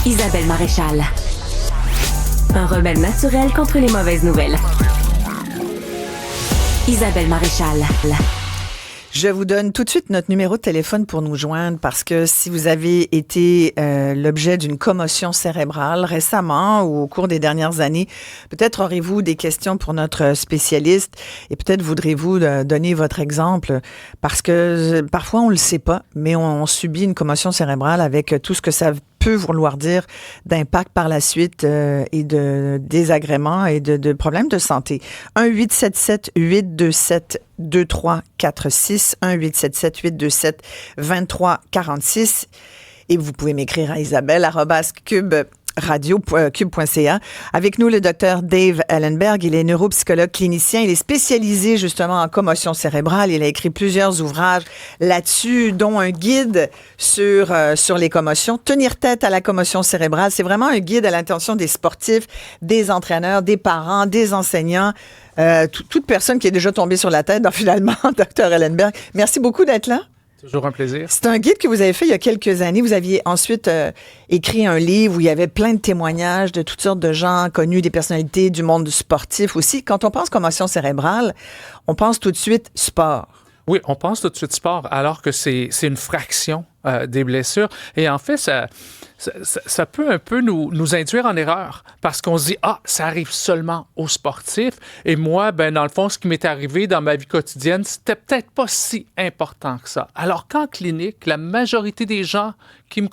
Isabelle Maréchal. Un remède naturel contre les mauvaises nouvelles. Isabelle Maréchal. Je vous donne tout de suite notre numéro de téléphone pour nous joindre parce que si vous avez été l'objet d'une commotion cérébrale récemment ou au cours des dernières années, peut-être aurez-vous des questions pour notre spécialiste et peut-être voudrez-vous donner votre exemple parce que parfois on le sait pas, mais on subit une commotion cérébrale avec tout ce que ça peut vouloir dire d'impact par la suite et de désagréments et de problèmes de santé. 1-877-827-2346, 1-877-827-2346 et vous pouvez m'écrire à isabelle@cube.ca. Avec nous, le docteur Dave Ellenberg. Il est neuropsychologue clinicien. Il est spécialisé justement en commotion cérébrale. Il a écrit plusieurs ouvrages là-dessus, dont un guide sur les commotions. Tenir tête à la commotion cérébrale, c'est vraiment un guide à l'intention des sportifs, des entraîneurs, des parents, des enseignants, toute personne qui est déjà tombée sur la tête. Donc finalement, docteur Ellenberg, merci beaucoup d'être là. Toujours un plaisir. C'est un guide que vous avez fait il y a quelques années. Vous aviez ensuite écrit un livre où il y avait plein de témoignages de toutes sortes de gens connus, des personnalités du monde du sportif aussi. Quand on pense commotion cérébrale, on pense tout de suite sport. Oui, on pense tout de suite sport, alors que c'est une fraction des blessures. Et en fait, ça peut un peu nous induire en erreur parce qu'on se dit « Ah, ça arrive seulement aux sportifs. » Et moi, dans le fond, ce qui m'est arrivé dans ma vie quotidienne, c'était peut-être pas si important que ça. Alors qu'en clinique, la majorité des gens qui nous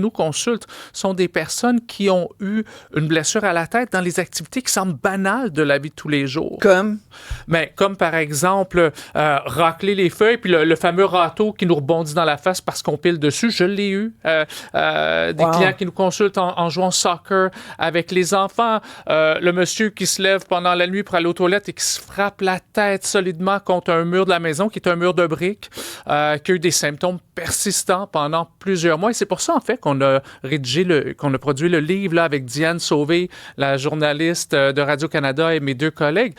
consultent, sont des personnes qui ont eu une blessure à la tête dans les activités qui semblent banales de la vie de tous les jours. Comme? Comme par exemple, racler les feuilles, puis le fameux râteau qui nous rebondit dans la face parce qu'on pile dessus. Je l'ai eu. Des clients qui nous consultent en jouant au soccer avec les enfants. Le monsieur qui se lève pendant la nuit pour aller aux toilettes et qui se frappe la tête solidement contre un mur de la maison, qui est un mur de briques, qui a eu des symptômes persistants pendant plusieurs mois. Et c'est pour ça, en fait, qu'on a produit le livre là, avec Diane Sauvé, la journaliste de Radio-Canada, et mes deux collègues,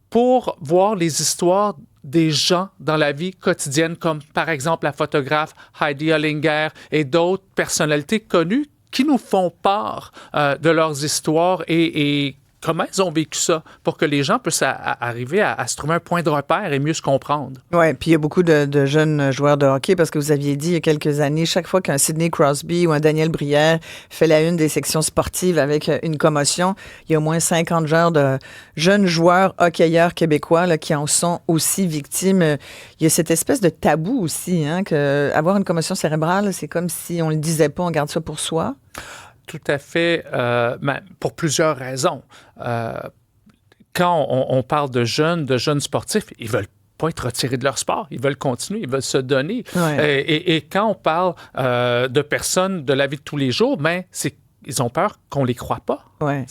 pour voir les histoires des gens dans la vie quotidienne, comme par exemple la photographe Heidi Hollinger et d'autres personnalités connues qui nous font part de leurs histoires et comment ils ont vécu ça pour que les gens puissent arriver à se trouver un point de repère et mieux se comprendre. Oui, puis il y a beaucoup de jeunes joueurs de hockey parce que vous aviez dit il y a quelques années, chaque fois qu'un Sidney Crosby ou un Daniel Brière fait la une des sections sportives avec une commotion, il y a au moins 50 jeunes joueurs hockeyeurs québécois là, qui en sont aussi victimes. Il y a cette espèce de tabou aussi, que avoir une commotion cérébrale, c'est comme si on le disait pas, on garde ça pour soi. Tout à fait, pour plusieurs raisons. Quand on parle de jeunes sportifs, ils veulent pas être retirés de leur sport. Ils veulent continuer, ils veulent se donner. Ouais. Et quand on parle de personnes de la vie de tous les jours, ils ont peur qu'on les croie pas. Ouais.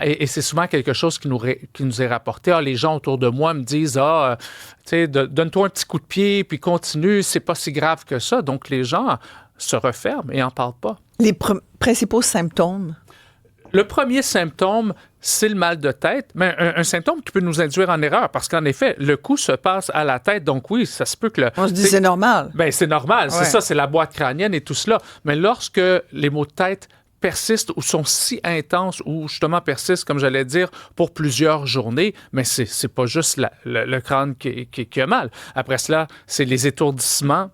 Et c'est souvent quelque chose qui nous est rapporté. Les gens autour de moi me disent donne-toi un petit coup de pied puis continue, c'est pas si grave que ça. Donc les gens se referment et n'en parlent pas. Les principaux symptômes? Le premier symptôme, c'est le mal de tête, mais un symptôme qui peut nous induire en erreur, parce qu'en effet, le coup se passe à la tête, donc oui, ça se peut que on se dit c'est normal. C'est normal, ouais. C'est ça, c'est la boîte crânienne et tout cela. Mais lorsque les maux de tête persistent ou sont si intenses ou justement persistent, comme j'allais dire, pour plusieurs journées, mais c'est pas juste le crâne qui a mal. Après cela, c'est les étourdissements,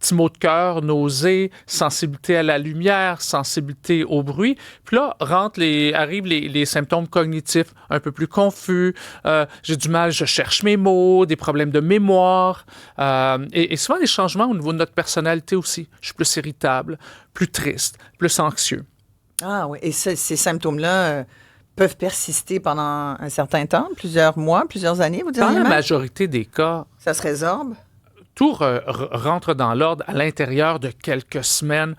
petits maux de cœur, nausées, sensibilité à la lumière, sensibilité au bruit. Puis là, arrivent les symptômes cognitifs, un peu plus confus. J'ai du mal, je cherche mes mots, des problèmes de mémoire. Et souvent, des changements au niveau de notre personnalité aussi. Je suis plus irritable, plus triste, plus anxieux. Ah oui, et ces symptômes-là peuvent persister pendant un certain temps, plusieurs mois, plusieurs années, vous diriez? Dans la majorité des cas... Ça se résorbe? Tout rentre dans l'ordre à l'intérieur de quelques semaines.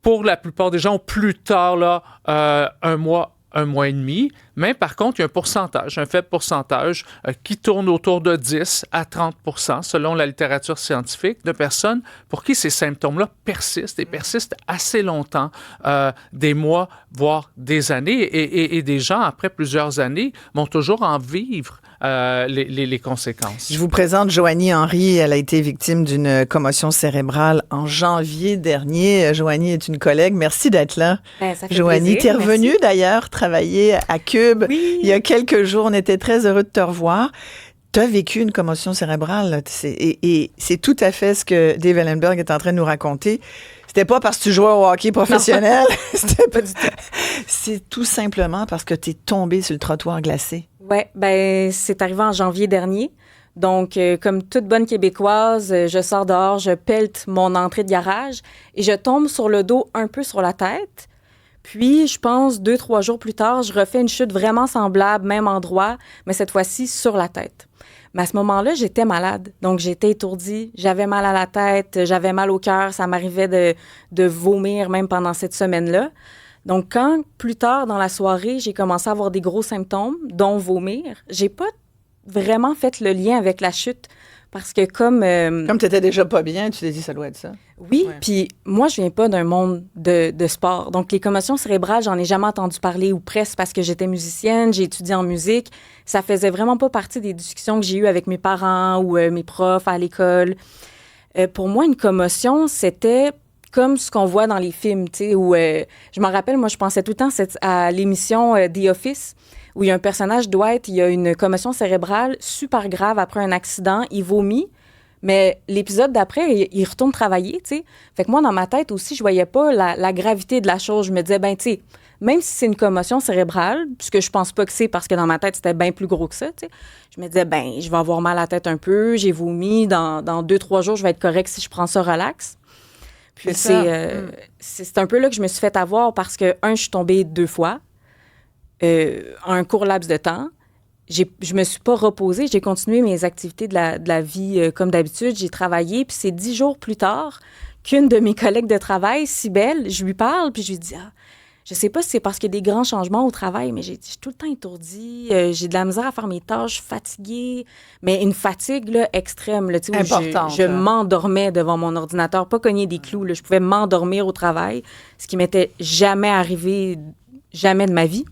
Pour la plupart des gens, plus tard, un mois, un mois et demi, mais par contre, il y a un faible pourcentage qui tourne autour de 10 à 30 selon la littérature scientifique, de personnes pour qui ces symptômes-là persistent et persistent assez longtemps, des mois, voire des années, et des gens, après plusieurs années, vont toujours en vivre les conséquences. Je vous présente Joanie Henry. Elle a été victime d'une commotion cérébrale en janvier dernier. Joanie est une collègue. Merci d'être là. Ça fait Joanie, plaisir. tu es revenue d'ailleurs travailler à Cube il y a quelques jours. On était très heureux de te revoir. Tu as vécu une commotion cérébrale et c'est tout à fait ce que Dave Ellenberg est en train de nous raconter. C'était pas parce que tu jouais au hockey professionnel. C'était pas du tout. C'est tout simplement parce que tu es tombé sur le trottoir glacé. Oui, c'est arrivé en janvier dernier. Donc, comme toute bonne Québécoise, je sors dehors, je pelte mon entrée de garage et je tombe sur le dos, un peu sur la tête. Puis, je pense, 2-3 jours plus tard, je refais une chute vraiment semblable, même endroit, mais cette fois-ci sur la tête. Mais à ce moment-là, j'étais malade. Donc, j'étais étourdie, j'avais mal à la tête, j'avais mal au cœur, ça m'arrivait de vomir même pendant cette semaine-là. Donc, quand, plus tard dans la soirée, j'ai commencé à avoir des gros symptômes, dont vomir, j'ai pas vraiment fait le lien avec la chute parce que comme tu étais déjà pas bien, tu t'es dit ça doit être ça. Oui, Ouais. puis moi, je viens pas d'un monde de sport. Donc, les commotions cérébrales, j'en ai jamais entendu parler ou presque parce que j'étais musicienne, j'ai étudié en musique. Ça faisait vraiment pas partie des discussions que j'ai eues avec mes parents ou mes profs à l'école. Pour moi, une commotion, c'était comme ce qu'on voit dans les films, tu sais, où je m'en rappelle, moi, je pensais tout le temps à l'émission The Office, où il y a un personnage, Dwight, il a une commotion cérébrale super grave après un accident, il vomit, mais l'épisode d'après, il retourne travailler, tu sais. Fait que moi, dans ma tête aussi, je voyais pas la gravité de la chose. Je me disais, ben, tu sais, même si c'est une commotion cérébrale, ce que je pense pas que c'est parce que dans ma tête, c'était bien plus gros que ça, tu sais, je me disais, ben, je vais avoir mal à la tête un peu, j'ai vomi, dans 2-3 jours, je vais être correct si je prends ça relax. Puis c'est un peu là que je me suis fait avoir parce que, je suis tombée 2 fois en un court laps de temps. Je me suis pas reposée, j'ai continué mes activités de la vie comme d'habitude. J'ai travaillé, puis c'est 10 jours plus tard qu'une de mes collègues de travail, Cybelle, je lui parle, puis je lui dis je sais pas si c'est parce qu'il y a des grands changements au travail, mais je suis tout le temps étourdie, j'ai de la misère à faire mes tâches, fatiguée, mais une fatigue là, extrême. Là, tu sais, Importante, je m'endormais devant mon ordinateur, pas cogner des clous. Là, je pouvais m'endormir au travail, ce qui m'était jamais arrivé, jamais de ma vie.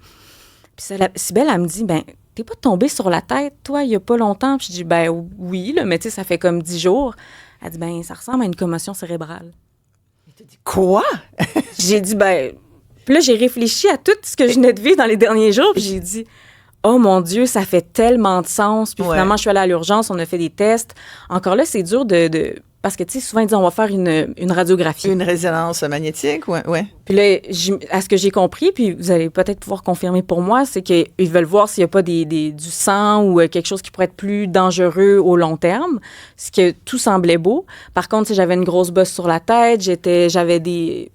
Puis Cybelle, elle me dit, ben, t'es pas tombée sur la tête, toi, il y a pas longtemps? Puis je dis, ben oui, là, mais tu sais, ça fait comme 10 jours. Elle dit, ben, ça ressemble à une commotion cérébrale. Quoi? J'ai dit, ben... Puis là, j'ai réfléchi à tout ce que je venais de vivre dans les derniers jours, puis j'ai dit, oh mon Dieu, ça fait tellement de sens. Puis finalement, je suis allée à l'urgence, on a fait des tests. Encore là, c'est dur parce que, tu sais, souvent, ils disent, on va faire une radiographie. Une résonance magnétique, ouais. Puis là, à ce que j'ai compris, puis vous allez peut-être pouvoir confirmer pour moi, c'est qu'ils veulent voir s'il n'y a pas du sang ou quelque chose qui pourrait être plus dangereux au long terme, ce que tout semblait beau. Par contre, tu sais, j'avais une grosse bosse sur la tête, j'avais des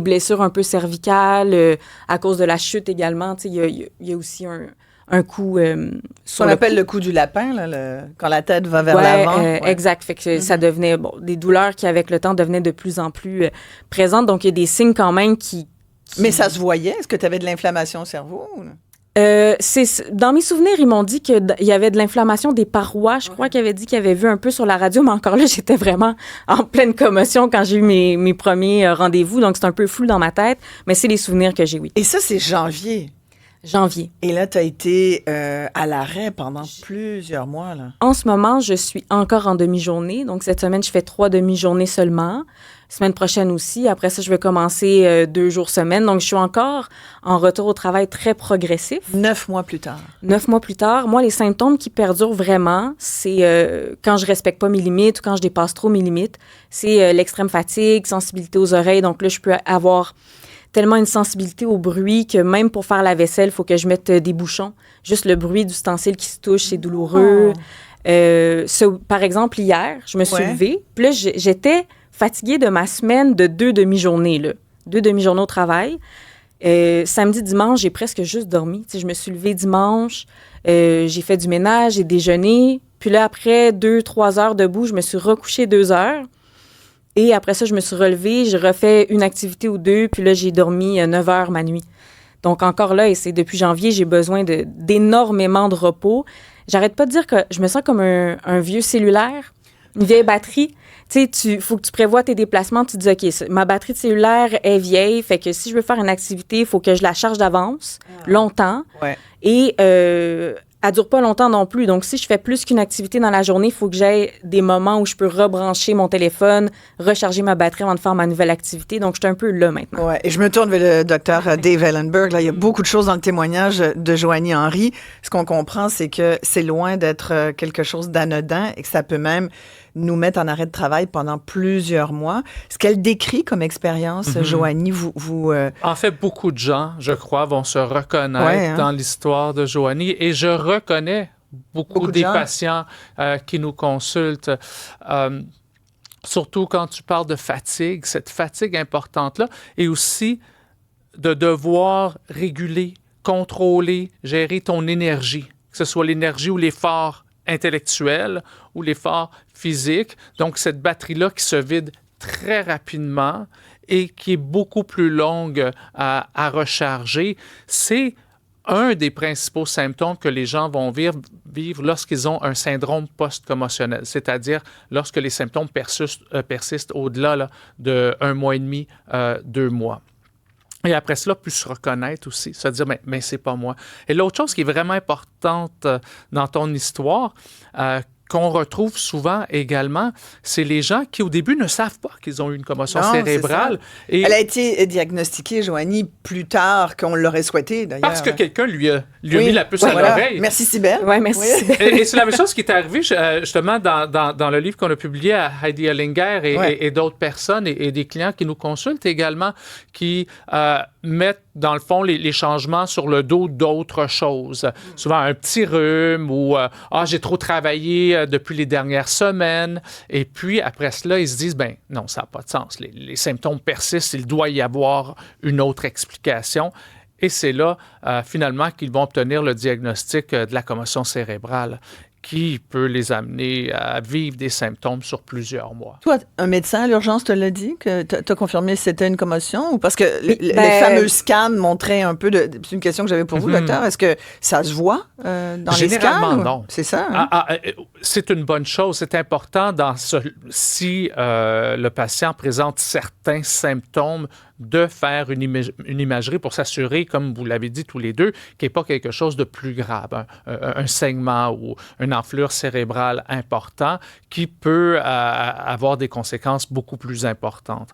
blessures un peu cervicales à cause de la chute également. Tu sais, il y a aussi un coup sur on appelle le coup du lapin, là, quand la tête va vers l'avant. Exact. Fait que ça devenait, des douleurs qui, avec le temps, devenaient de plus en plus présentes. Donc, il y a des signes quand même qui... Mais ça se voyait? Est-ce que tu avais de l'inflammation au cerveau? Dans mes souvenirs, ils m'ont dit qu'il y avait de l'inflammation des parois. Je crois qu'ils avaient dit qu'ils avaient vu un peu sur la radio, mais encore là, j'étais vraiment en pleine commotion quand j'ai eu mes premiers rendez-vous. Donc, c'est un peu flou dans ma tête, mais c'est les souvenirs que j'ai, oui. Et ça, c'est janvier. Et là, tu as été à l'arrêt pendant plusieurs mois, là. En ce moment, je suis encore en demi-journée. Donc, cette semaine, je fais 3 demi-journées seulement. Semaine prochaine aussi. Après ça, je vais commencer 2 jours semaine. Donc, je suis encore en retour au travail très progressif. 9 mois plus tard. 9 mois plus tard. Moi, les symptômes qui perdurent vraiment, c'est quand je respecte pas mes limites ou quand je dépasse trop mes limites. C'est l'extrême fatigue, sensibilité aux oreilles. Donc là, je peux avoir tellement une sensibilité au bruit que même pour faire la vaisselle, il faut que je mette des bouchons. Juste le bruit d'ustensiles qui se touchent, c'est douloureux. Par exemple, hier, je me suis levée. Puis là, j'étais fatiguée de ma semaine de 2 demi-journées, là. 2 demi-journées au travail. Samedi, dimanche, j'ai presque juste dormi. Tu sais, je me suis levée dimanche, j'ai fait du ménage, j'ai déjeuné. Puis là, après 2-3 heures debout, je me suis recouchée 2 heures. Et après ça, je me suis relevée, j'ai refait une activité ou 2, puis là, j'ai dormi 9 heures ma nuit. Donc, encore là, et c'est depuis janvier, j'ai besoin d'énormément de repos. J'arrête pas de dire que je me sens comme un vieux cellulaire, une vieille batterie. Tu sais, faut que tu prévois tes déplacements. Tu te dis, OK, ma batterie de cellulaire est vieille, fait que si je veux faire une activité, il faut que je la charge d'avance, longtemps. Ouais. Et elle dure pas longtemps non plus. Donc, si je fais plus qu'une activité dans la journée, il faut que j'aie des moments où je peux rebrancher mon téléphone, recharger ma batterie avant de faire ma nouvelle activité. Donc, je suis un peu là maintenant. Ouais. Et je me tourne vers le docteur Dave Ellenberg. Là, il y a beaucoup de choses dans le témoignage de Joanie Henry. Ce qu'on comprend, c'est que c'est loin d'être quelque chose d'anodin et que ça peut même nous mettre en arrêt de travail pendant plusieurs mois. Ce qu'elle décrit comme expérience, Joanie, vous En fait, beaucoup de gens, je crois, vont se reconnaître dans l'histoire de Joanie et je reconnais beaucoup des patients qui nous consultent. Surtout quand tu parles de fatigue, cette fatigue importante-là, et aussi de devoir réguler, contrôler, gérer ton énergie, que ce soit l'énergie ou l'effort intellectuel ou l'effort physique. Donc, cette batterie-là qui se vide très rapidement et qui est beaucoup plus longue à recharger, c'est un des principaux symptômes que les gens vont vivre lorsqu'ils ont un syndrome post-commotionnel, c'est-à-dire lorsque les symptômes persistent au-delà là, de 1 mois et demi, 2 mois. Et après cela, puis se reconnaître aussi, se dire, mais c'est pas moi. Et l'autre chose qui est vraiment importante dans ton histoire, qu'on retrouve souvent également, c'est les gens qui, au début, ne savent pas qu'ils ont eu une commotion cérébrale. Et elle a été diagnostiquée, Joanie, plus tard qu'on l'aurait souhaité, d'ailleurs. Parce que quelqu'un lui a mis la puce à l'oreille. Merci, Cybèle. Oui, merci, Cybèle. Et c'est la même chose qui est arrivée, justement, dans le livre qu'on a publié à Heidi Ellinger et d'autres personnes et des clients qui nous consultent également, qui mettent, dans le fond, les changements sur le dos d'autres choses. Souvent, un petit rhume ou « j'ai trop travaillé depuis les dernières semaines. » Et puis, après cela, ils se disent « ben non, ça n'a pas de sens. Les symptômes persistent. Il doit y avoir une autre explication. » Et c'est là, finalement, qu'ils vont obtenir le diagnostic de la commotion cérébrale qui peut les amener à vivre des symptômes sur plusieurs mois. Toi, un médecin à l'urgence te l'a dit, que t'as confirmé que c'était une commotion? Ou parce que les fameux scans montraient un peu de... C'est une question que j'avais pour vous, docteur. Est-ce que ça se voit dans les scans? Généralement, non. C'est ça? Hein? C'est une bonne chose. C'est important si le patient présente certains symptômes de faire une imagerie pour s'assurer, comme vous l'avez dit tous les deux, qu'il n'y ait pas quelque chose de plus grave, un saignement ou une enflure cérébrale important qui peut avoir des conséquences beaucoup plus importantes.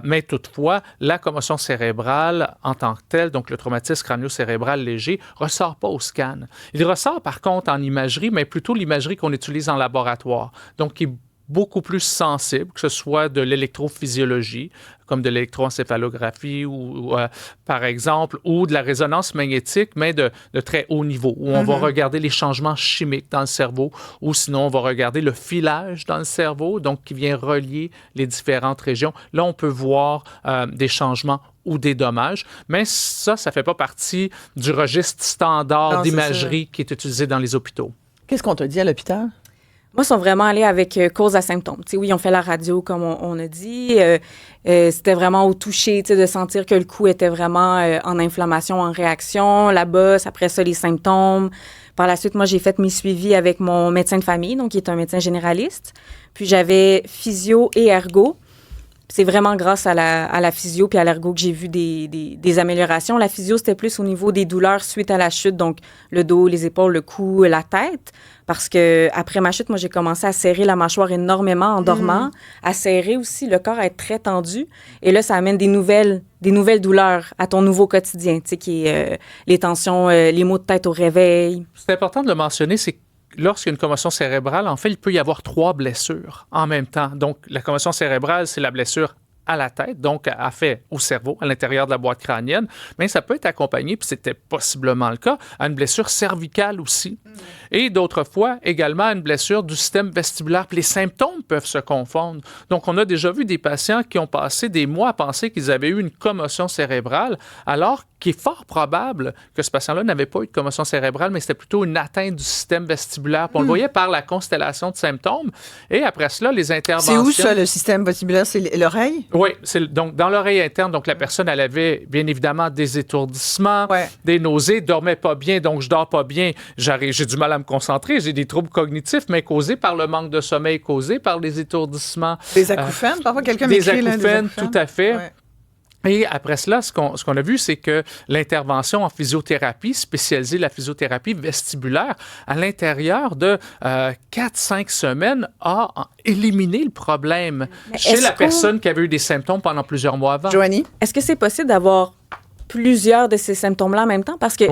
Mais toutefois, la commotion cérébrale en tant que telle, donc le traumatisme crânio-cérébral léger, ne ressort pas au scan. Il ressort par contre en imagerie, mais plutôt l'imagerie qu'on utilise en laboratoire, donc qui est beaucoup plus sensible, que ce soit de l'électrophysiologie, comme de l'électroencéphalographie ou par exemple, ou de la résonance magnétique, mais de très haut niveau, où on va regarder les changements chimiques dans le cerveau, ou sinon on va regarder le filage dans le cerveau, donc qui vient relier les différentes régions. Là, on peut voir des changements ou des dommages, mais ça ne fait pas partie du registre standard d'imagerie qui est utilisé dans les hôpitaux. Qu'est-ce qu'on t'a dit à l'hôpital? Moi, ils sont vraiment allés avec cause à symptômes. T'sais, oui, on fait la radio, comme on a dit. C'était vraiment au toucher, de sentir que le cou était vraiment en inflammation, en réaction. La bosse, après ça, les symptômes. Par la suite, moi, j'ai fait mes suivis avec mon médecin de famille, donc qui est un médecin généraliste. Puis, j'avais physio et ergo. C'est vraiment grâce à la physio puis à l'ergo que j'ai vu des améliorations. La physio, c'était plus au niveau des douleurs suite à la chute, donc le dos, les épaules, le cou, la tête. Parce que après ma chute, moi, j'ai commencé à serrer la mâchoire énormément en dormant, à serrer aussi le corps, à être très tendu. Et là, ça amène des nouvelles douleurs à ton nouveau quotidien, tu sais, qui est les tensions, les maux de tête au réveil. C'est important de le mentionner, c'est lorsqu'il y a une commotion cérébrale, en fait, il peut y avoir 3 blessures en même temps. Donc, la commotion cérébrale, c'est la blessure à la tête, donc à fait au cerveau, à l'intérieur de la boîte crânienne, mais ça peut être accompagné, puis c'était possiblement le cas, à une blessure cervicale aussi. Et d'autres fois, également à une blessure du système vestibulaire. Puis les symptômes peuvent se confondre. Donc, on a déjà vu des patients qui ont passé des mois à penser qu'ils avaient eu une commotion cérébrale, alors qu'il est fort probable que ce patient-là n'avait pas eu de commotion cérébrale, mais c'était plutôt une atteinte du système vestibulaire. Puis on le voyait par la constellation de symptômes. Et après cela, les interventions... C'est où ça, le système vestibulaire? C'est l'oreille? Oui, donc dans l'oreille interne. Donc la personne, elle avait bien évidemment des étourdissements, des nausées, dormait pas bien, donc je dors pas bien, j'ai du mal à me concentrer, j'ai des troubles cognitifs, mais causés par le manque de sommeil, causés par les étourdissements. Des acouphènes, parfois quelqu'un m'écrit. Des acouphènes, tout à fait. Ouais. Et après cela, ce qu'on a vu, c'est que l'intervention en physiothérapie, spécialisée la physiothérapie vestibulaire, à l'intérieur de 4-5 semaines, a éliminé le problème chez la personne qui avait eu des symptômes pendant plusieurs mois avant. Joanie? Est-ce que c'est possible d'avoir plusieurs de ces symptômes-là en même temps? Parce que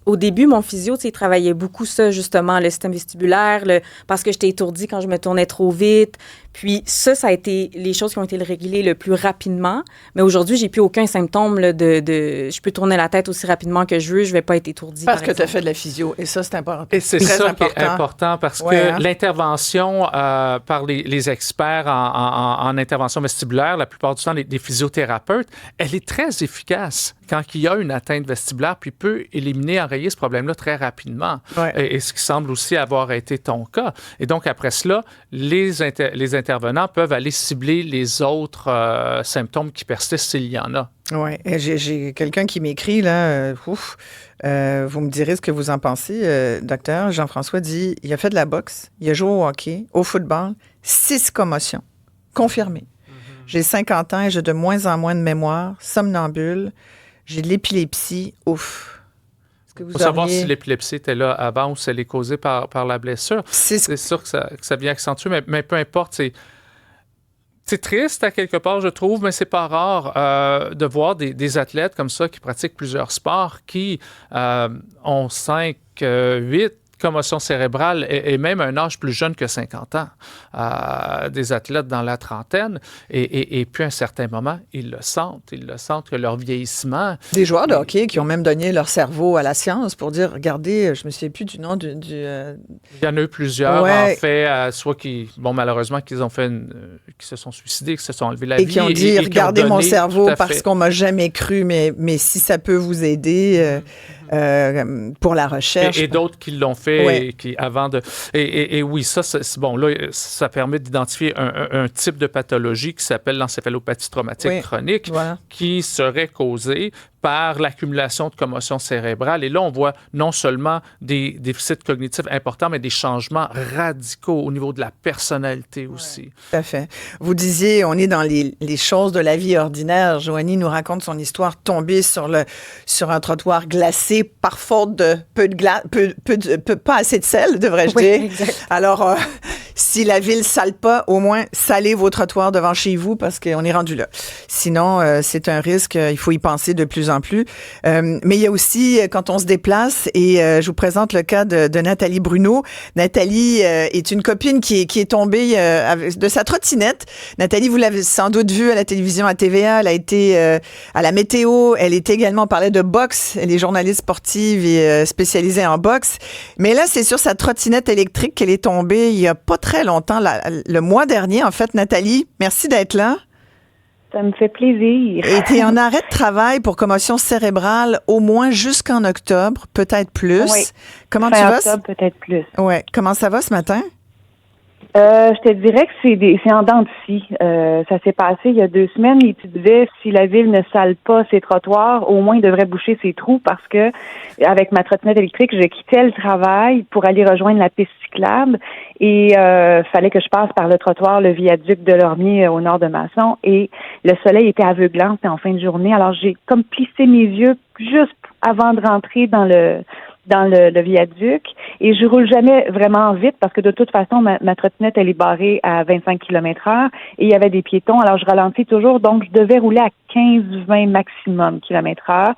au début, mon physio, il travaillait beaucoup ça, justement, le système vestibulaire, parce que j'étais étourdie quand je me tournais trop vite. Puis ça a été les choses qui ont été réglées le plus rapidement. Mais aujourd'hui, j'ai plus aucun symptôme je peux tourner la tête aussi rapidement que je veux, je vais pas être étourdie. Parce que tu as fait de la physio. Et ça, c'est important. Et c'est très ça qui est important parce que l'intervention par les experts en intervention vestibulaire, la plupart du temps, des physiothérapeutes, elle est très efficace quand il y a une atteinte vestibulaire, puis peut éliminer, enrayer ce problème-là très rapidement. Et ce qui semble aussi avoir été ton cas. Et donc, après cela, les intervenants peuvent aller cibler les autres symptômes qui persistent s'il y en a. Oui, j'ai quelqu'un qui m'écrit, là, vous me direz ce que vous en pensez, docteur. Jean-François dit, il a fait de la boxe, il a joué au hockey, au football, 6 commotions, confirmées. J'ai 50 ans et j'ai de moins en moins de mémoire, somnambule, j'ai de l'épilepsie, ouf. Il faut savoir si l'épilepsie était là avant ou si elle est causée par la blessure. C'est sûr que ça vient accentuer, mais peu importe, c'est triste à quelque part, je trouve, mais c'est pas rare de voir des athlètes comme ça qui pratiquent plusieurs sports qui ont 5, 8 commotion cérébrale et même un âge plus jeune que 50 ans. Des athlètes dans la trentaine et puis à un certain moment, ils le sentent que leur vieillissement... Des joueurs de hockey qui ont même donné leur cerveau à la science pour dire, regardez, je me souviens plus du nom du... Il y en a eu plusieurs, en fait, soit malheureusement, qu'ils se sont suicidés, qui se sont enlevés la vie. Et qui ont dit, regardez mon cerveau parce qu'on m'a jamais cru, mais si ça peut vous aider... pour la recherche. Et d'autres qui l'ont fait avant de... Et oui, ça, c'est bon. Là, ça permet d'identifier un type de pathologie qui s'appelle l'encéphalopathie traumatique chronique, qui serait causée par l'accumulation de commotion cérébrale. Et là, on voit non seulement des déficits cognitifs importants, mais des changements radicaux au niveau de la personnalité aussi. Tout à fait. Vous disiez, on est dans les choses de la vie ordinaire. Joanie nous raconte son histoire tombée sur un trottoir glacé par faute de pas assez de sel, devrais-je dire. Exact. Alors, si la ville sale pas, au moins salez vos trottoirs devant chez vous parce qu'on est rendu là. Sinon, c'est un risque, il faut y penser de plus en plus. Mais il y a aussi, quand on se déplace, et je vous présente le cas de Nathalie Bruno. Nathalie est une copine qui est tombée de sa trottinette. Nathalie, vous l'avez sans doute vue à la télévision, à TVA. Elle a été à la météo. Elle est également, parlait de boxe. Elle est journaliste sportive et spécialisée en boxe. Mais là, c'est sur sa trottinette électrique qu'elle est tombée il y a pas très longtemps, le mois dernier, en fait. Nathalie, merci d'être là. Ça me fait plaisir. Et tu es en arrêt de travail pour commotion cérébrale au moins jusqu'en octobre, peut-être plus. Oui. Comment tu vas? Octobre, peut-être plus. Ouais. Comment ça va ce matin? Je te dirais que c'est en dents de scie. Ça s'est passé il y a 2 semaines et tu disais si la ville ne sale pas ses trottoirs, au moins il devrait boucher ses trous parce que avec ma trottinette électrique, je quittais le travail pour aller rejoindre la piste cyclable et fallait que je passe par le trottoir, le viaduc de Lormier au nord de Masson et le soleil était aveuglant, c'était en fin de journée. Alors j'ai comme plissé mes yeux juste avant de rentrer dans le viaduc et je roule jamais vraiment vite parce que de toute façon ma trottinette elle est barrée à 25 km/h et il y avait des piétons alors je ralentis toujours donc je devais rouler à 15-20 maximum km/h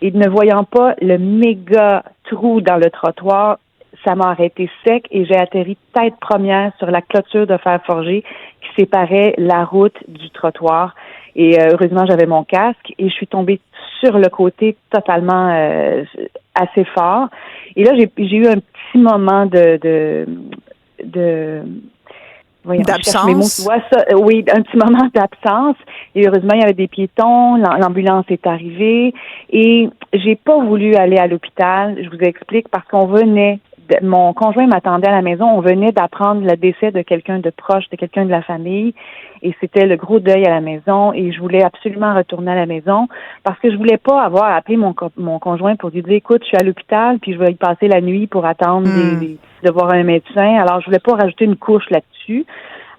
et ne voyant pas le méga trou dans le trottoir ça m'a arrêté sec et j'ai atterri tête première sur la clôture de fer forgé qui séparait la route du trottoir. Et heureusement, j'avais mon casque et je suis tombée sur le côté totalement assez fort. Et là, j'ai eu un petit moment de voyons, d'absence. mes mots, tu vois, ça, oui, un petit moment d'absence. Et heureusement, il y avait des piétons, l'ambulance est arrivée et j'ai pas voulu aller à l'hôpital. Je vous explique parce qu'on venait, mon conjoint m'attendait à la maison, on venait d'apprendre le décès de quelqu'un de proche, de quelqu'un de la famille et c'était le gros deuil à la maison et je voulais absolument retourner à la maison parce que je voulais pas avoir à appeler mon conjoint pour lui dire, écoute, je suis à l'hôpital puis je vais y passer la nuit pour attendre de voir un médecin. Alors, je voulais pas rajouter une couche là-dessus.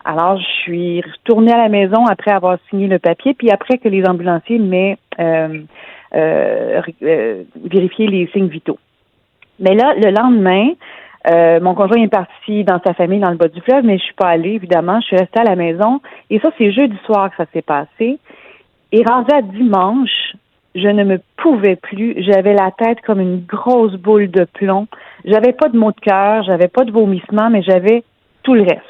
Alors, je suis retournée à la maison après avoir signé le papier, puis après que les ambulanciers m'aient vérifié les signes vitaux. Mais là, le lendemain, mon conjoint est parti dans sa famille dans le bas du fleuve, mais je suis pas allée, évidemment. Je suis restée à la maison. Et ça, c'est jeudi soir que ça s'est passé. Et rendu à dimanche, je ne me pouvais plus. J'avais la tête comme une grosse boule de plomb. J'avais pas de maux de cœur, j'avais pas de vomissements, mais j'avais tout le reste.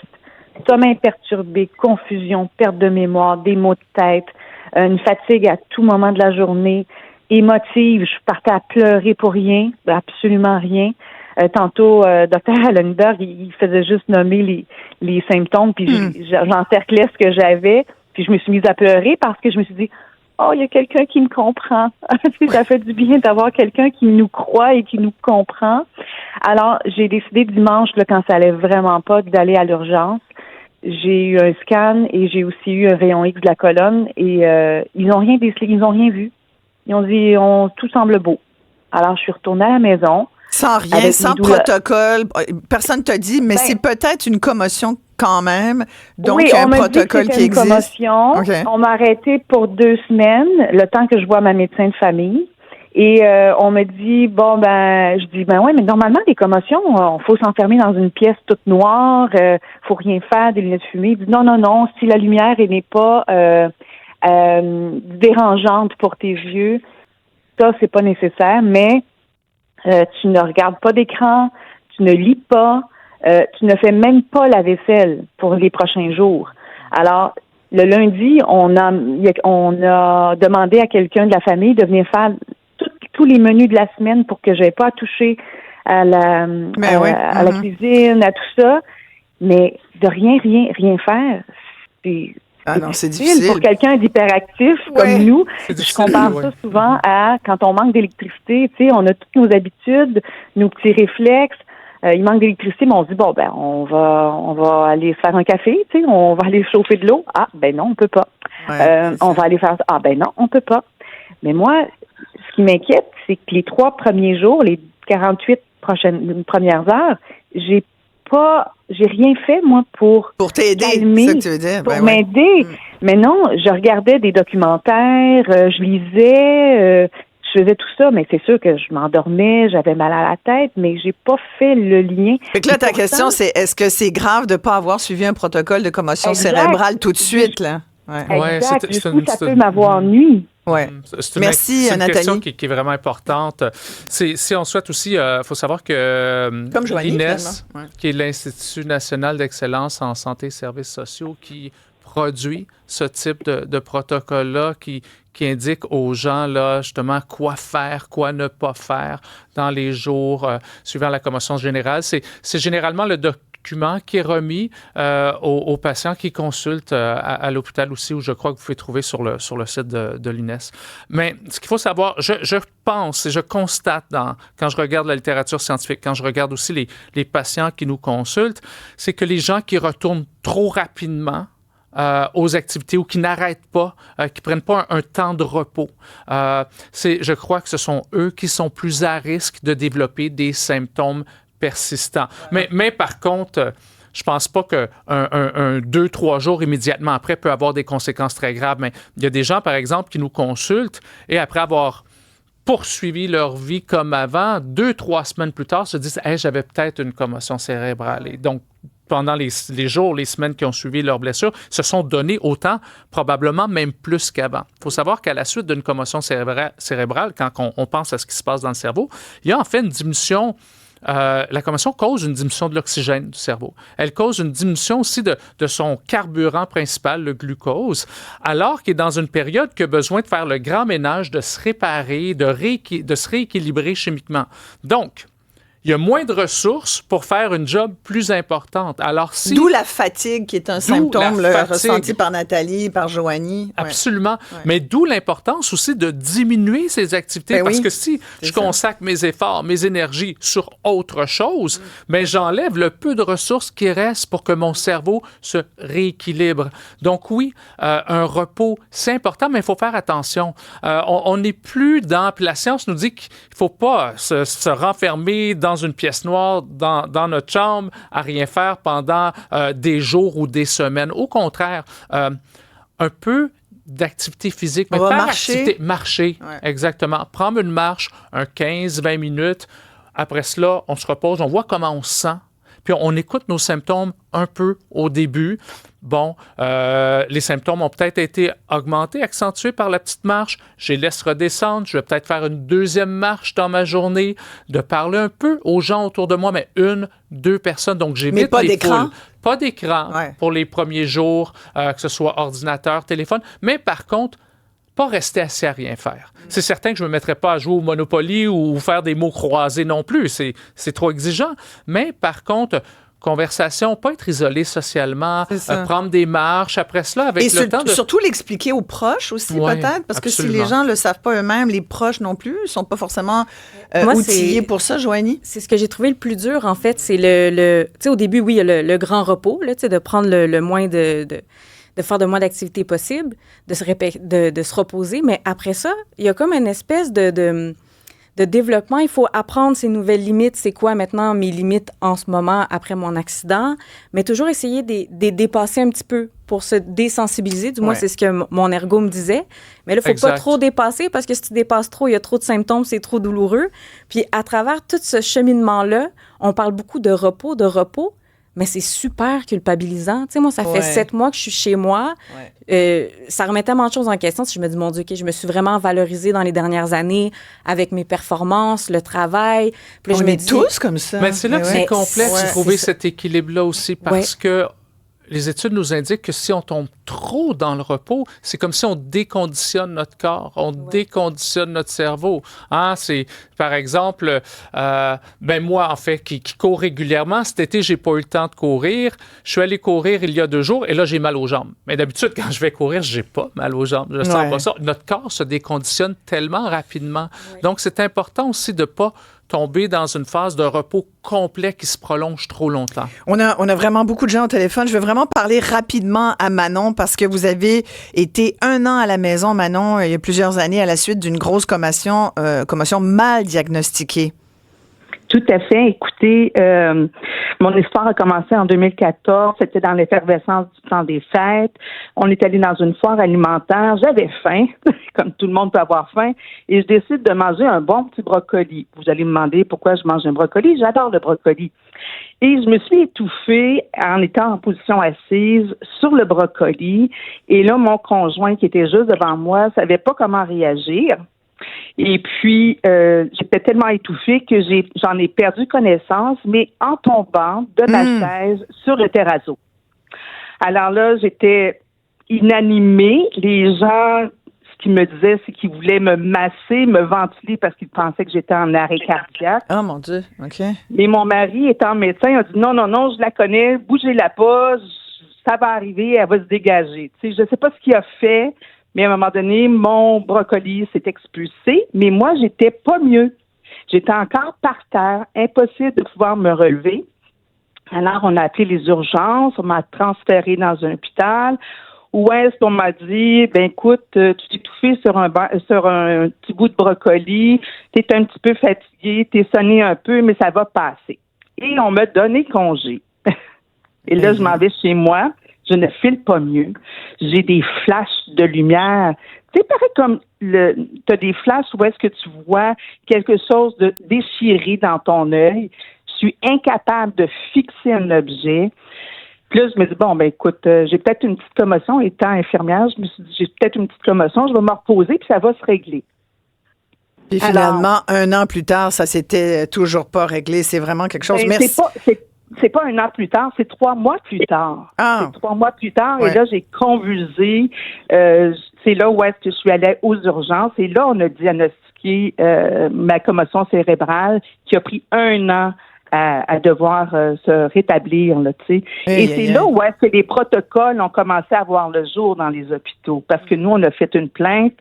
Sommeil perturbé, confusion, perte de mémoire, des maux de tête, une fatigue à tout moment de la journée, émotive, je partais à pleurer pour rien, absolument rien. Tantôt, Dr. Allenberg, il faisait juste nommer les symptômes, puis j'encerclais ce que j'avais, puis je me suis mise à pleurer parce que je me suis dit, oh, il y a quelqu'un qui me comprend. Ça fait du bien d'avoir quelqu'un qui nous croit et qui nous comprend. Alors, j'ai décidé dimanche, là, quand ça allait vraiment pas, d'aller à l'urgence. J'ai eu un scan et j'ai aussi eu un rayon X de la colonne et ils n'ont rien décelé, ils n'ont rien vu. Ils ont dit, tout semble beau. Alors, je suis retournée à la maison. Sans rien, sans protocole. Personne t'a dit, mais c'est peut-être une commotion quand même. Donc, oui, il y a un on m'a protocole dit que qui existe. Une commotion. Okay. On m'a arrêté pour 2 semaines, le temps que je vois ma médecin de famille. Et on me dit, je dis, ouais, mais normalement, les commotions, faut s'enfermer dans une pièce toute noire, faut rien faire, des lunettes fumées. Il dit, non, si la lumière n'est pas dérangeante pour tes yeux, ça, c'est pas nécessaire, mais tu ne regardes pas d'écran, tu ne lis pas, tu ne fais même pas la vaisselle pour les prochains jours. Alors, le lundi, on a demandé à quelqu'un de la famille de venir faire tous les menus de la semaine pour que je n'aie pas à toucher à la cuisine, à tout ça. Mais de rien faire, c'est difficile. Pour quelqu'un d'hyperactif comme nous, je compare ça souvent à quand on manque d'électricité. Tu sais, on a toutes nos habitudes, nos petits réflexes. Il manque d'électricité, mais on se dit on va aller faire un café. Tu sais, on va aller chauffer de l'eau. Ah, non, on peut pas. On va aller faire ça. Ah, non, on peut pas. Mais moi, ce qui m'inquiète, c'est que les 3 premiers jours, les 48 premières heures, j'ai rien fait, moi, pour t'aider, calmer, c'est ça que tu veux dire. pour m'aider. Mais non, je regardais des documentaires, je lisais, je faisais tout ça, mais c'est sûr que je m'endormais, j'avais mal à la tête, mais j'ai pas fait le lien. Fait que là, ta question, c'est est-ce que c'est grave de pas avoir suivi un protocole de commotion cérébrale tout de suite, là? Exact. Jusqu'où ça peut m'avoir nuit. Ouais. Merci, Nathalie. C'est une question qui est vraiment importante. Si on souhaite aussi, il faut savoir que l'INES, qui est l'Institut national d'excellence en santé et services sociaux, qui produit ce type de protocole-là, qui indique aux gens, là, justement, quoi faire, quoi ne pas faire dans les jours suivant la commotion générale. C'est généralement le document qui est remis aux patients qui consultent à l'hôpital aussi, où je crois que vous pouvez trouver sur le site de l'INES. Mais ce qu'il faut savoir, je pense et je constate quand je regarde la littérature scientifique, quand je regarde aussi les patients qui nous consultent, c'est que les gens qui retournent trop rapidement aux activités ou qui n'arrêtent pas, qui prennent pas un temps de repos. Je crois que ce sont eux qui sont plus à risque de développer des symptômes persistants. Mais par contre, je pense pas qu'un 2-3 jours immédiatement après peut avoir des conséquences très graves. Mais il y a des gens, par exemple, qui nous consultent et après avoir poursuivi leur vie comme avant, 2-3 semaines plus tard, se disent « Hey, j'avais peut-être une commotion cérébrale. » Et donc, pendant les jours, les semaines qui ont suivi leur blessure, se sont donnés autant, probablement même plus qu'avant. Il faut savoir qu'à la suite d'une commotion cérébrale, quand on pense à ce qui se passe dans le cerveau, il y a en fait une diminution. La commotion cause une diminution de l'oxygène du cerveau. Elle cause une diminution aussi de son carburant principal, le glucose, alors qu'il est dans une période qui a besoin de faire le grand ménage, de se réparer, de se rééquilibrer chimiquement. Donc, il y a moins de ressources pour faire une job plus importante. Alors, D'où la fatigue qui est un symptôme ressenti par Nathalie, par Joanie. Absolument. Ouais. Mais d'où l'importance aussi de diminuer ces activités. Parce que si je consacre mes efforts, mes énergies sur autre chose, ben j'enlève le peu de ressources qui restent pour que mon cerveau se rééquilibre. Donc oui, un repos, c'est important, mais il faut faire attention. On n'est plus dans... Puis la science nous dit qu'il ne faut pas se renfermer dans une pièce noire, dans notre chambre, à rien faire pendant des jours ou des semaines. Au contraire, un peu d'activité physique. Mais marcher. Marcher, exactement. Prendre une marche, un 15-20 minutes. Après cela, on se repose, on voit comment on se sent. Puis on écoute nos symptômes un peu au début. Bon, les symptômes ont peut-être été augmentés, accentués par la petite marche. Je les laisse redescendre. Je vais peut-être faire une deuxième marche dans ma journée, de parler un peu aux gens autour de moi, mais 1-2 personnes. Donc, j'évite pas les d'écran. foules. Pas d'écran pour les premiers jours, que ce soit ordinateur, téléphone. Mais par contre, pas rester assis à rien faire. C'est certain que je ne me mettrai pas à jouer au Monopoly ou faire des mots croisés non plus. C'est trop exigeant. Mais par contre, conversation, pas être isolé socialement, prendre des marches après cela avec le temps de... surtout l'expliquer aux proches aussi, peut-être, parce absolument. que si les gens ne le savent pas eux-mêmes, les proches non plus, ils ne sont pas forcément outillés pour ça, Joanie. C'est ce que j'ai trouvé le plus dur, en fait, c'est tu sais, au début, oui, il y a le grand repos, là, tu sais, de prendre le moins de faire le moins d'activités possible, de se reposer, mais après ça, il y a comme une espèce de développement. Il faut apprendre ses nouvelles limites. C'est quoi maintenant mes limites en ce moment après mon accident? Mais toujours essayer de dépasser un petit peu pour se désensibiliser. Du moins, c'est ce que mon ergo me disait. Mais là, il ne faut pas trop dépasser parce que si tu dépasses trop, il y a trop de symptômes, c'est trop douloureux. Puis à travers tout ce cheminement-là, on parle beaucoup de repos, mais c'est super culpabilisant. Tu sais, moi, ça fait 7 mois que je suis chez moi. Ça remet tellement de choses en question. Si je me dis, mon Dieu, OK, je me suis vraiment valorisée dans les dernières années avec mes performances, le travail. Puis là, on est tous comme ça. Mais c'est là que c'est complexe de trouver cet équilibre-là aussi parce que les études nous indiquent que si on tombe trop dans le repos, c'est comme si on déconditionne notre corps, on déconditionne notre cerveau. Hein? C'est, par exemple, moi, en fait, qui cours régulièrement, cet été, j'ai pas eu le temps de courir. Je suis allé courir il y a 2 jours et là, j'ai mal aux jambes. Mais d'habitude, quand je vais courir, j'ai pas mal aux jambes. Je sens pas ça. Notre corps se déconditionne tellement rapidement. Donc, c'est important aussi de pas tomber dans une phase de repos complet qui se prolonge trop longtemps. On a vraiment beaucoup de gens au téléphone. Je vais vraiment parler rapidement à Manon parce que vous avez été 1 an à la maison, Manon, il y a plusieurs années à la suite d'une grosse commotion mal diagnostiquée. Tout à fait. Écoutez, mon histoire a commencé en 2014. C'était dans l'effervescence du temps des fêtes. On est allé dans une foire alimentaire. J'avais faim, comme tout le monde peut avoir faim, et je décide de manger un bon petit brocoli. Vous allez me demander pourquoi je mange un brocoli. J'adore le brocoli. Et je me suis étouffée en étant en position assise sur le brocoli. Et là, mon conjoint qui était juste devant moi savait pas comment réagir. Et puis, j'étais tellement étouffée que j'en ai perdu connaissance, mais en tombant de ma chaise sur le terrazzo. Alors là, j'étais inanimée. Les gens, ce qu'ils me disaient, c'est qu'ils voulaient me masser, me ventiler parce qu'ils pensaient que j'étais en arrêt cardiaque. Oh mon Dieu, OK. Mais mon mari, étant médecin, il a dit non, je la connais, bougez-la pas, ça va arriver, elle va se dégager. Tu sais, je sais pas ce qu'il a fait. Mais à un moment donné, mon brocoli s'est expulsé, mais moi, j'étais pas mieux. J'étais encore par terre, impossible de pouvoir me relever. Alors, on a appelé les urgences, on m'a transféré dans un hôpital, où est-ce qu'on m'a dit, écoute, tu t'es étouffé sur un petit bout de brocoli, t'es un petit peu fatigué, t'es sonné un peu, mais ça va passer. Et on m'a donné congé. Et là, je m'en vais chez moi. Je ne file pas mieux. J'ai des flashs de lumière. Tu sais, pareil comme tu as des flashs où est-ce que tu vois quelque chose de déchiré dans ton œil. Je suis incapable de fixer un objet. Puis là, je me dis, écoute, j'ai peut-être une petite commotion. Étant infirmière, je me suis dit, j'ai peut-être une petite commotion. Je vais me reposer, puis ça va se régler. Et finalement, 1 an plus tard, ça s'était toujours pas réglé. C'est vraiment quelque chose... Merci. C'est pas 1 an plus tard, c'est 3 mois plus tard. C'est 3 mois plus tard, et là, j'ai convulsé. C'est là où est-ce que je suis allée aux urgences, et là, on a diagnostiqué qui est ma commotion cérébrale, qui a pris 1 an à devoir se rétablir, là, tu sais. Et c'est là où est-ce que les protocoles ont commencé à voir le jour dans les hôpitaux, parce que nous, on a fait une plainte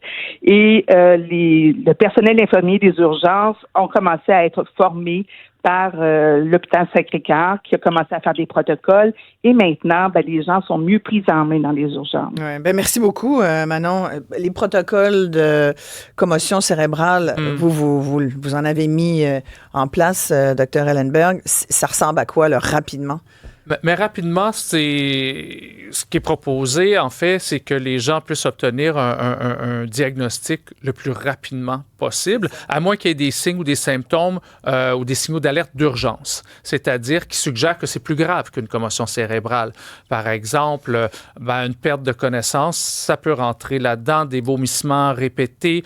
et le personnel infirmier des urgences ont commencé à être formés par l'hôpital Sacré-Cœur qui a commencé à faire des protocoles et maintenant, les gens sont mieux pris en main dans les urgences. Ouais, merci beaucoup, Manon. Les protocoles de commotion cérébrale, vous en avez mis en place, Dr. Ellenberg. Ça ressemble à quoi, là, rapidement? Mais rapidement, ce qui est proposé, en fait, c'est que les gens puissent obtenir un diagnostic le plus rapidement possible, à moins qu'il y ait des signes ou des symptômes ou des signaux d'alerte d'urgence, c'est-à-dire qui suggèrent que c'est plus grave qu'une commotion cérébrale. Par exemple, une perte de connaissance, ça peut rentrer là-dedans, des vomissements répétés,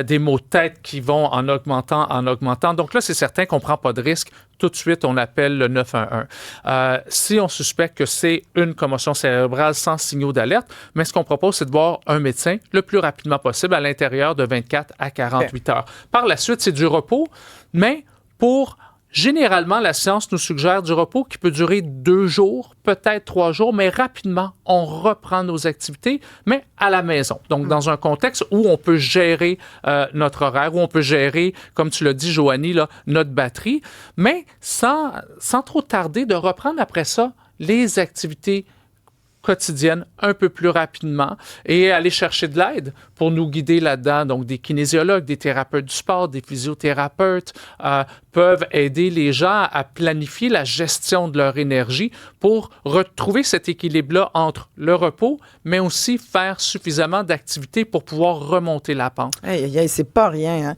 des maux de tête qui vont en augmentant. Donc là, c'est certain qu'on ne prend pas de risque. Tout de suite, on appelle le 911. Si on suspecte que c'est une commotion cérébrale sans signaux d'alerte, mais ce qu'on propose, c'est de voir un médecin le plus rapidement possible à l'intérieur de 24 à 48 heures. Par la suite, c'est du repos, mais généralement, la science nous suggère du repos qui peut durer 2 jours, peut-être 3 jours, mais rapidement, on reprend nos activités, mais à la maison. Donc, dans un contexte où on peut gérer notre horaire, où on peut gérer, comme tu l'as dit, Joanie, là, notre batterie, mais sans trop tarder de reprendre après ça les activités quotidienne un peu plus rapidement et aller chercher de l'aide pour nous guider là-dedans. Donc, des kinésiologues, des thérapeutes du sport, des physiothérapeutes peuvent aider les gens à planifier la gestion de leur énergie pour retrouver cet équilibre-là entre le repos, mais aussi faire suffisamment d'activités pour pouvoir remonter la pente. C'est pas rien, hein?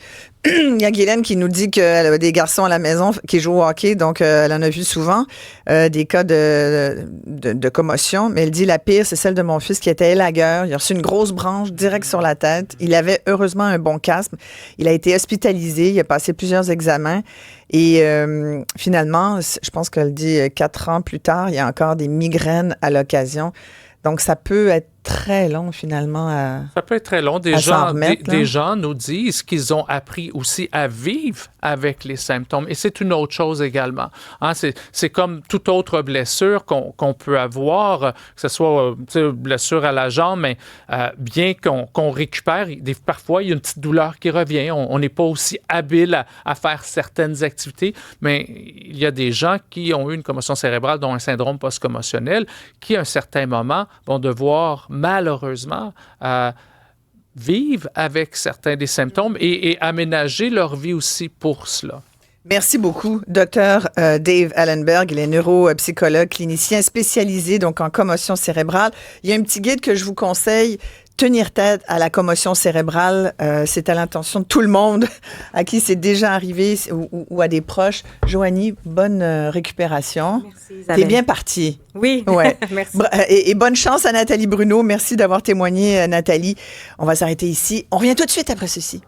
Il y a Guylaine qui nous dit qu'elle a des garçons à la maison qui jouent au hockey, donc elle en a vu souvent des cas de commotion, mais elle dit la pire, c'est celle de mon fils qui était élagueur. Il a reçu une grosse branche direct sur la tête. Il avait heureusement un bon casque. Il a été hospitalisé, il a passé plusieurs examens et finalement, je pense qu'elle dit 4 ans plus tard, il y a encore des migraines à l'occasion. Donc, ça peut être très long, finalement, ça peut être très long. Des gens nous disent qu'ils ont appris aussi à vivre avec les symptômes. Et c'est une autre chose également. Hein, c'est comme toute autre blessure qu'on peut avoir, que ce soit blessure à la jambe, mais bien qu'on récupère, parfois, il y a une petite douleur qui revient. On n'est pas aussi habile à faire certaines activités, mais il y a des gens qui ont eu une commotion cérébrale, dont un syndrome post-commotionnel, qui, à un certain moment, vont devoir malheureusement vivent avec certains des symptômes et aménager leur vie aussi pour cela. Merci beaucoup, Dr. Dave Ellenberg. Il est neuropsychologue, clinicien spécialisé donc en commotion cérébrale. Il y a un petit guide que je vous conseille. Tenir tête à la commotion cérébrale, c'est à l'intention de tout le monde à qui c'est déjà arrivé ou à des proches. Joanie, bonne récupération. Merci, Isabelle. T'es bien partie. Oui, ouais. merci. Et bonne chance à Nathalie Bruno. Merci d'avoir témoigné, Nathalie. On va s'arrêter ici. On revient tout de suite après ceci.